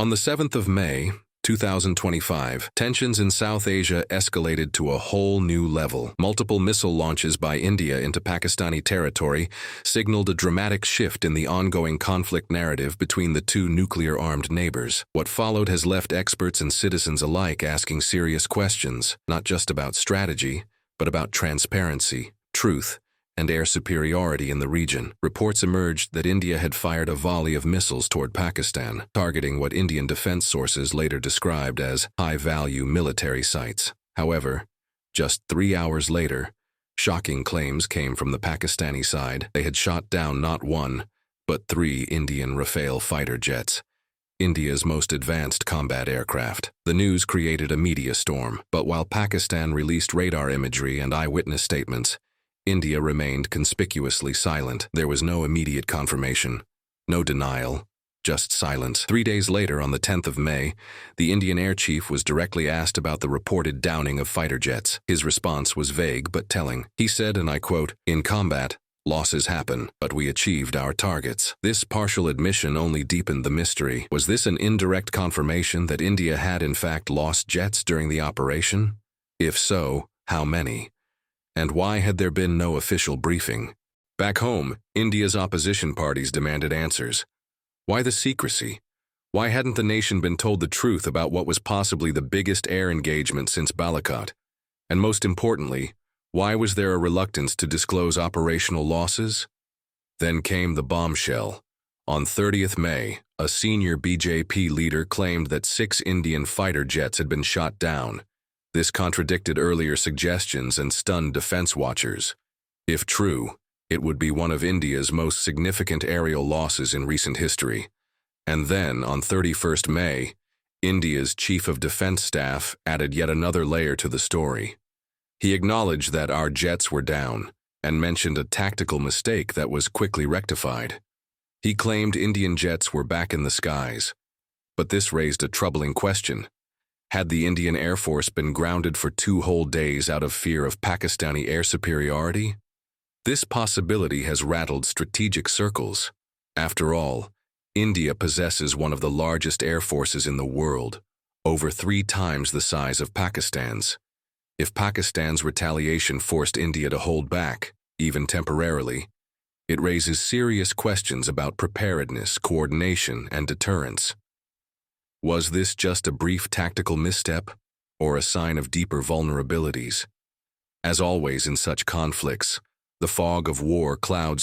On the 7th of May, 2025, tensions in South Asia escalated to a whole new level. Multiple missile launches by India into Pakistani territory signaled a dramatic shift in the ongoing conflict narrative between the two nuclear-armed neighbors. What followed has left experts and citizens alike asking serious questions, not just about strategy, but about transparency, truth, and air superiority in the region. Reports emerged that India had fired a volley of missiles toward Pakistan, targeting what Indian defense sources later described as high-value military sites. However, just 3 hours later, shocking claims came from the Pakistani side. They had shot down not one, but 3 Indian Rafale fighter jets, India's most advanced combat aircraft. The news created a media storm, but while Pakistan released radar imagery and eyewitness statements, India remained conspicuously silent. There was no immediate confirmation, no denial, just silence. 3 days later, on the 10th of May, the Indian air chief was directly asked about the reported downing of fighter jets. His response was vague but telling. He said, and I quote, "In combat, losses happen, but we achieved our targets." This partial admission only deepened the mystery. Was this an indirect confirmation that India had in fact lost jets during the operation? If so, how many? And why had there been no official briefing? Back home, India's opposition parties demanded answers. Why the secrecy? Why hadn't the nation been told the truth about what was possibly the biggest air engagement since Balakot? And most importantly, why was there a reluctance to disclose operational losses? Then came the bombshell. On 30th May, a senior BJP leader claimed that 6 Indian fighter jets had been shot down. This contradicted earlier suggestions and stunned defense watchers. If true, it would be one of India's most significant aerial losses in recent history. And then, on 31st May, India's Chief of Defense Staff added yet another layer to the story. He acknowledged that our jets were down and mentioned a tactical mistake that was quickly rectified. He claimed Indian jets were back in the skies. But this raised a troubling question. Had the Indian Air Force been grounded for 2 whole days out of fear of Pakistani air superiority? This possibility has rattled strategic circles. After all, India possesses one of the largest air forces in the world, over 3 times the size of Pakistan's. If Pakistan's retaliation forced India to hold back, even temporarily, it raises serious questions about preparedness, coordination, and deterrence. Was this just a brief tactical misstep, or a sign of deeper vulnerabilities? As always in such conflicts, the fog of war clouds